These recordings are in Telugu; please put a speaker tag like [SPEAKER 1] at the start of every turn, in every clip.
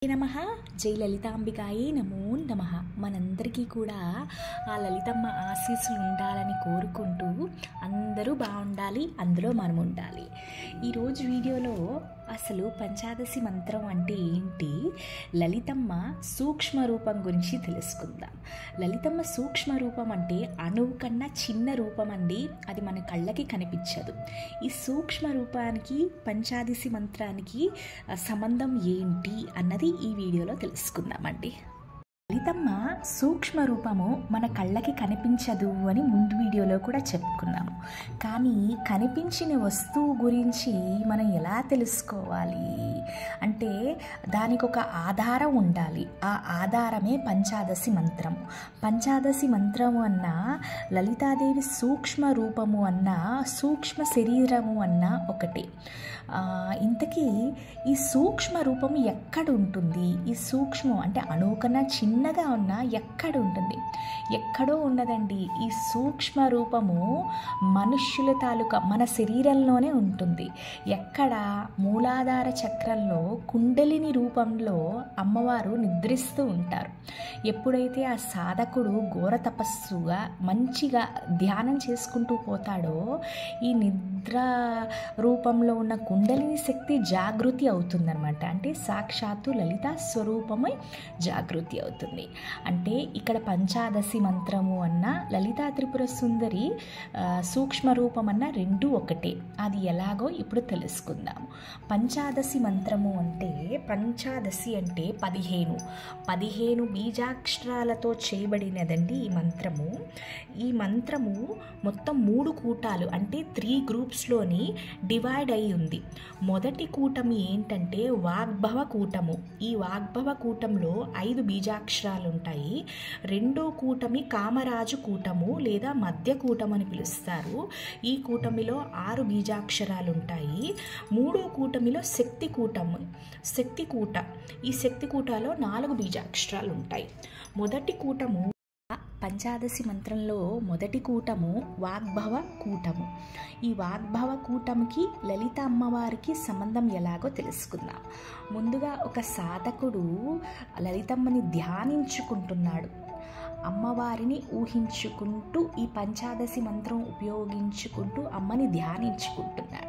[SPEAKER 1] నమః. జై లలితాంబికాయే నమో నమః. మనందరికీ కూడా ఆ లలితమ్మ ఆశీస్సులు ఉండాలని కోరుకుంటూ అందరూ బాగుండాలి, అందులో మనం ఉండాలి. ఈరోజు వీడియోలో అసలు పంచాదశి మంత్రం అంటే ఏంటి, లలితమ్మ సూక్ష్మ రూపం గురించి తెలుసుకుందాం. లలితమ్మ సూక్ష్మ రూపం అంటే అణువు కన్నా చిన్న రూపం అండి, అది మన కళ్ళకి కనిపించదు. ఈ సూక్ష్మ రూపానికి పంచాదశి మంత్రానికి సంబంధం ఏంటి అన్నది ఈ వీడియోలో తెలుసుకుందామండి. లలితమ్మ సూక్ష్మ రూపము మన కళ్ళకి కనిపించదు అని ముందు వీడియోలో కూడా చెప్పుకున్నాము. కానీ కనిపించిన వస్తువు గురించి మనం ఎలా తెలుసుకోవాలి అంటే దానికి ఒక ఆధారం ఉండాలి. ఆ ఆధారమే పంచాదశి మంత్రము. పంచాదశి మంత్రము అన్న లలితాదేవి సూక్ష్మ రూపము అన్న సూక్ష్మ శరీరము అన్న ఒకటే. ఇంతకీ ఈ సూక్ష్మ రూపము ఎక్కడ ఉంటుంది? ఈ సూక్ష్మం అంటే అణువు కన్నా చిన్నగా ఉన్నా ఎక్కడ ఉంటుంది? ఎక్కడో ఉన్నదండి. ఈ సూక్ష్మ రూపము మనుష్యుల తాలూకా మన శరీరంలోనే ఉంటుంది. ఎక్కడ? మూలాధార చక్రంలో కుండలిని రూపంలో అమ్మవారు నిద్రిస్తూ ఉంటారు. ఎప్పుడైతే ఆ సాధకుడు ఘోర తపస్సుగా మంచిగా ధ్యానం చేసుకుంటూ పోతాడో ఈ నిద్ర రూపంలో ఉన్న కుండలిని శక్తి జాగృతి అవుతుందన్నమాట. అంటే సాక్షాత్తు లలిత స్వరూపమై జాగృతి అవుతుంది. అంటే ఇక్కడ పంచాదశి మంత్రము అన్న లలితా త్రిపుర సుందరి సూక్ష్మ రూపం అన్న రెండు ఒకటే. అది ఎలాగో ఇప్పుడు తెలుసుకుందాము. పంచాదశి మంత్రము అంటే పంచాదశి అంటే 15 బీజాక్షరాలతో చేయబడినదండి ఈ మంత్రము. ఈ మంత్రము మొత్తం 3 కూటాలు అంటే 3 గ్రూప్స్లోని డివైడ్ అయి ఉంది. మొదటి కూటమి ఏంటంటే వాగ్భవ కూటము. ఈ వాగ్భవ కూటంలో 5 బీజాక్షరాలు ఉంటాయి. రెండో కూటమి కామరాజు కూటము లేదా మధ్య కూటం అని పిలుస్తారు. ఈ కూటమిలో 6 బీజాక్షరాలు ఉంటాయి. మూడో కూటమిలో శక్తి కూటము, శక్తి కూట. ఈ శక్తి కూటలో 4 బీజాక్షరాలు ఉంటాయి. మొదటి కూటము పంచాదశి మంత్రంలో మొదటి కూటము వాగ్భవ కూటము. ఈ వాగ్భవ కూటమికి లలిత అమ్మవారికి సంబంధం ఎలాగో తెలుసుకుందాం. ముందుగా ఒక సాధకుడు లలితమ్మని ధ్యానించుకుంటున్నాడు. అమ్మవారిని ఊహించుకుంటూ ఈ పంచాదశి మంత్రం ఉపయోగించుకుంటూ అమ్మని ధ్యానించుకుంటున్నాడు.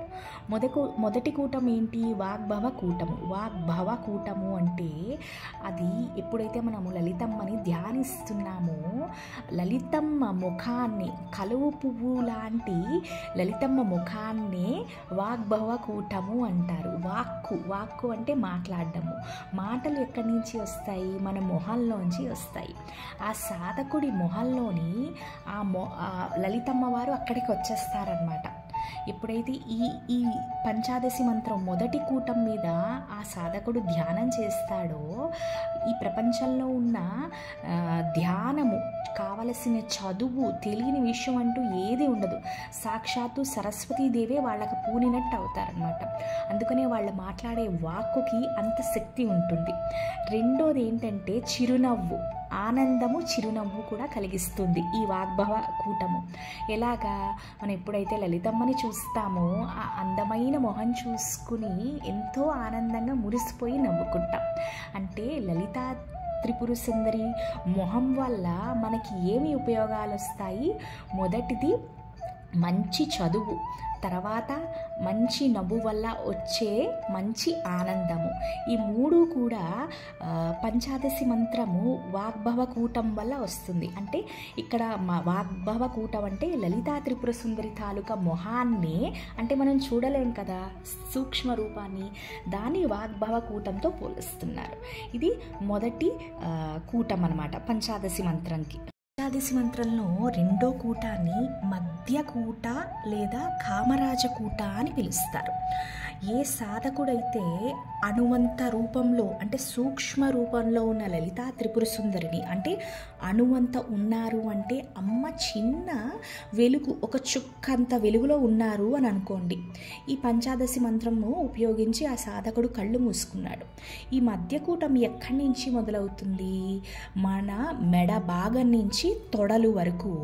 [SPEAKER 1] మొదటి కూటం ఏంటి? వాగ్భవ కూటము. వాగ్భవ కూటము అంటే అది ఎప్పుడైతే మనము లలితమ్మని ధ్యానిస్తున్నామో లలితమ్మ ముఖాన్ని, కలువు పువ్వు లాంటి లలితమ్మ ముఖాన్నే వాగ్భవ కూటము అంటారు. వాక్కు అంటే మాట్లాడడము. మాటలు ఎక్కడి నుంచి వస్తాయి? మన మొహంలోంచి వస్తాయి. ఆ సాధకుడి మొహంలోని ఆ లలితమ్మ వారు అక్కడికి వచ్చేస్తారనమాట. ఎప్పుడైతే ఈ పంచాదశి మంత్రం మొదటి కూటం మీద ఆ సాధకుడు ధ్యానం చేస్తాడో ఈ ప్రపంచంలో ఉన్న ధ్యానము కావలసిన చదువు తెలియని విషయం అంటూ ఏది ఉండదు. సాక్షాత్తు సరస్వతీదేవే వాళ్ళకు పూనినట్టు అవుతారనమాట. అందుకనే వాళ్ళు మాట్లాడే వాక్కుకి అంత శక్తి ఉంటుంది. రెండోది ఏంటంటే చిరునవ్వు, ఆనందము, చిరునవ్వు కూడా కలిగిస్తుంది ఈ వాగ్భవ కూటము. ఎలాగా? మనం ఎప్పుడైతే లలితమ్మని చూస్తామో ఆ అందమైన మొహం చూసుకుని ఎంతో ఆనందంగా మురిసిపోయి నవ్వుకుంటాం. అంటే లలితా త్రిపుర సుందరి మొహం వల్ల మనకి ఏమి ఉపయోగాలు వస్తాయి? మొదటిది మంచి చదువు, తర్వాత మంచి నవ్వు వల్ల వచ్చే మంచి ఆనందము. ఈ 3 కూడా పంచాదశి మంత్రము వాగ్భవ కూటం వల్ల వస్తుంది. అంటే ఇక్కడ వాగ్భవ కూటం అంటే లలితా త్రిపుర సుందరి తాలూకా మొహాన్ని, అంటే మనం చూడలేం కదా సూక్ష్మ రూపాన్ని, దాన్ని వాగ్భవ కూటంతో పోలుస్తున్నారు. ఇది మొదటి కూటం అన్నమాట పంచాదశి మంత్రంకి. పంచాదశి మంత్రంలో రెండో కూటాన్ని మధ్య కూట లేదా కామరాజ కూట అని పిలుస్తారు. ఏ సాధకుడైతే అణువంత రూపంలో అంటే సూక్ష్మ రూపంలో ఉన్న లలితా త్రిపుర సుందరిని, అంటే అణువంత ఉన్నారు అంటే అమ్మ చిన్న వెలుగు, ఒక చుక్కంత వెలుగులో ఉన్నారు అని అనుకోండి. ఈ పంచాదశి మంత్రము ఉపయోగించి ఆ సాధకుడు కళ్ళు మూసుకున్నాడు. ఈ మధ్యకూటం ఎక్కడి నుంచి మొదలవుతుంది? మన మెడ భాగం నుంచి తొడలు వరకు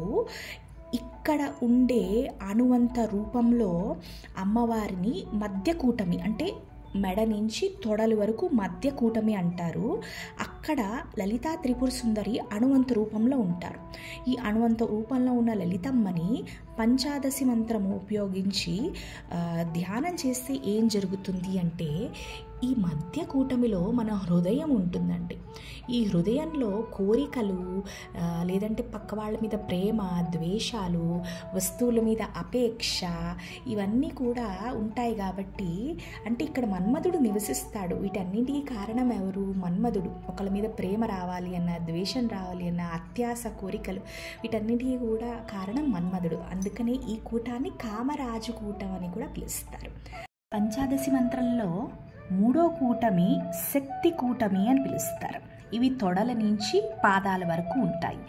[SPEAKER 1] ఇక్కడ ఉండే అణువంత రూపంలో అమ్మవారిని మధ్యకూటమి అంటే మెడ నుంచి తొడలు వరకు మధ్య కూటమి అంటారు. అక్కడ లలితా త్రిపుర సుందరి అణువంత రూపంలో ఉంటారు. ఈ అణువంత రూపంలో ఉన్న లలితమ్మని పంచాదశి మంత్రము ఉపయోగించి ధ్యానం చేస్తే ఏం జరుగుతుంది అంటే, ఈ మధ్య కూటమిలో మన హృదయం ఉంటుందండి. ఈ హృదయంలో కోరికలు, లేదంటే పక్క వాళ్ళ మీద ప్రేమ, ద్వేషాలు, వస్తువుల మీద అపేక్ష, ఇవన్నీ కూడా ఉంటాయి. కాబట్టి అంటే ఇక్కడ మన్మధుడు నివసిస్తాడు. వీటన్నింటికి కారణం ఎవరు? మన్మధుడు. ఒకళ్ళ మీద ప్రేమ రావాలి అన్న, ద్వేషం రావాలి అన్న, అత్యాస, కోరికలు, వీటన్నిటికీ కూడా కారణం మన్మధుడు. అందుకనే ఈ కూటాన్ని కామరాజు కూటం అని కూడా పిలుస్తారు. పంచాదశి మంత్రంలో 3వ కూటమి శక్తి కూటమి అని పిలుస్తారు. ఇవి తొడల నుంచి పాదాల వరకు ఉంటాయి.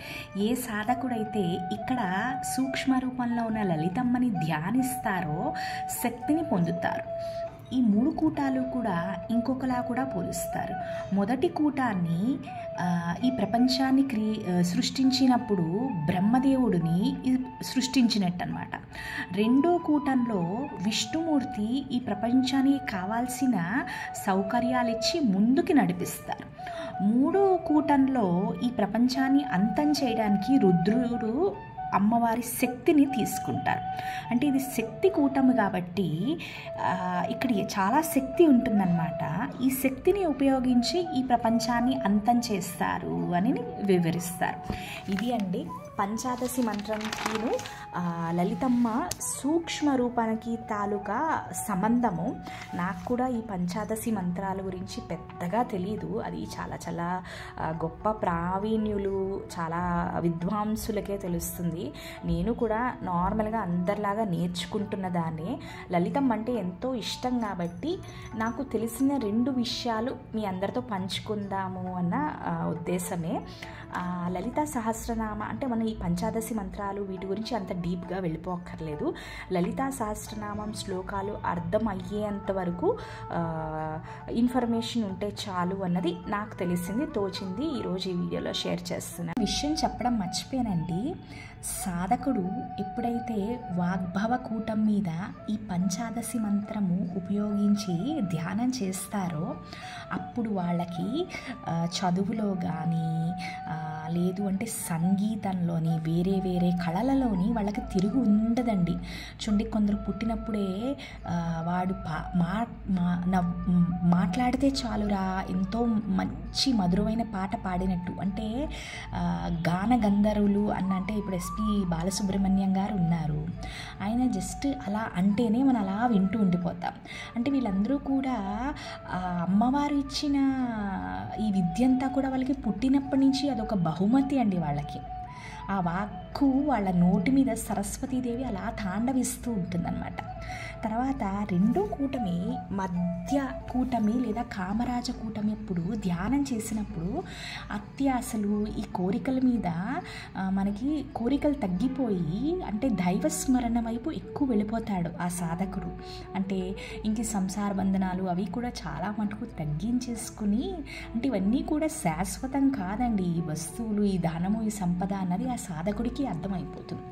[SPEAKER 1] ఏ సాధకుడైతే ఇక్కడ సూక్ష్మ రూపంలో ఉన్న లలితమ్మని ధ్యానిస్తారో శక్తిని పొందుతారు. ఈ 3 కూటాలు కూడా ఇంకొకలా కూడా పోలుస్తారు. మొదటి కూటాన్ని ఈ ప్రపంచాన్ని సృష్టించినప్పుడు బ్రహ్మదేవుడిని సృష్టించినట్టు అనమాట. రెండో కూటంలో విష్ణుమూర్తి ఈ ప్రపంచానికి కావాల్సిన సౌకర్యాలు ఇచ్చి ముందుకి నడిపిస్తారు. 3వ కూటంలో ఈ ప్రపంచాన్ని అంతం చేయడానికి రుద్రుడు అమ్మవారి శక్తిని తీసుకుంటారు. అంటే ఇది శక్తి కూటమి కాబట్టి ఇక్కడ చాలా శక్తి ఉంటుందన్నమాట. ఈ శక్తిని ఉపయోగించి ఈ ప్రపంచాన్ని అంతం చేస్తారు అని వివరిస్తారు. ఇది అండి పంచాదశి మంత్రంకిను లలితమ్మ సూక్ష్మ రూపానికి తాలూకా సంబంధము. నాకు కూడా ఈ పంచాదశి మంత్రాల గురించి పెద్దగా తెలియదు. అది చాలా చాలా గొప్ప ప్రావీణ్యులు, చాలా విద్వాంసులకే తెలుస్తుంది. నేను కూడా నార్మల్గా అందరిలాగా నేర్చుకుంటున్న దాన్నే. లలితమ్మ అంటే ఎంతో ఇష్టం కాబట్టి నాకు తెలిసిన 2 విషయాలు మీ అందరితో పంచుకుందాము అన్న ఉద్దేశమే. లలితా సహస్రనామ అంటే మనం ఈ పంచాదశి మంత్రాలు వీటి గురించి అంత డీప్గా వెళ్ళిపోక్కర్లేదు. లలితా సహస్రనామం శ్లోకాలు అర్థం అయ్యేంత వరకు ఇన్ఫర్మేషన్ ఉంటే చాలు అన్నది నాకు తెలిసింది, తోచింది ఈరోజు ఈ వీడియోలో షేర్ చేస్తున్నాను. విషయం చెప్పడం మర్చిపోయానండి. సాధకుడు ఎప్పుడైతే వాగ్భవ కూటం మీద ఈ పంచాదశి మంత్రము ఉపయోగించి ధ్యానం చేస్తారో అప్పుడు వాళ్ళకి చదువులో కానీ లేదు అంటే సంగీతంలోని వేరే వేరే కళలలోని వాళ్ళకి తిరుగు ఉండదండి. చూడండి, కొందరు పుట్టినప్పుడే వాడు మాట్లాడితే చాలురా ఎంతో మంచి మధురమైన పాట పాడినట్టు, అంటే గాన గంధర్వులు అంటే ఇప్పుడు ఎస్పి బాలసుబ్రహ్మణ్యం గారు ఉన్నారు. ఆయన జస్ట్ అలా అంటేనే మనం అలా వింటూ ఉండిపోతాం. అంటే వీళ్ళందరూ కూడా అమ్మవారు ఇచ్చిన ఈ విద్యంతా కూడా వాళ్ళకి పుట్టినప్పటి నుంచి అదొక బహుమతి అండి వాళ్ళకి. ఆ వాక్కు వాళ్ళ నోటి మీద సరస్వతీదేవి అలా తాండవిస్తూ ఉంటుందన్నమాట. తర్వాత 2వ కూటమి మధ్య కూటమి లేదా కామరాజ కూటమి అప్పుడు ధ్యానం చేసినప్పుడు అత్యాశలు, ఈ కోరికల మీద మనకి కోరికలు తగ్గిపోయి అంటే దైవస్మరణ వైపు ఎక్కువ వెళ్ళిపోతాడు ఆ సాధకుడు. అంటే ఇంక సంసార బంధనాలు అవి కూడా చాలా మటుకు తగ్గించేసుకుని, అంటే ఇవన్నీ కూడా శాశ్వతం కాదండి, ఈ వస్తువులు, ఈ ధనము, ఈ సంపద అన్నది ఆ సాధకుడికి అర్థమైపోతుంది.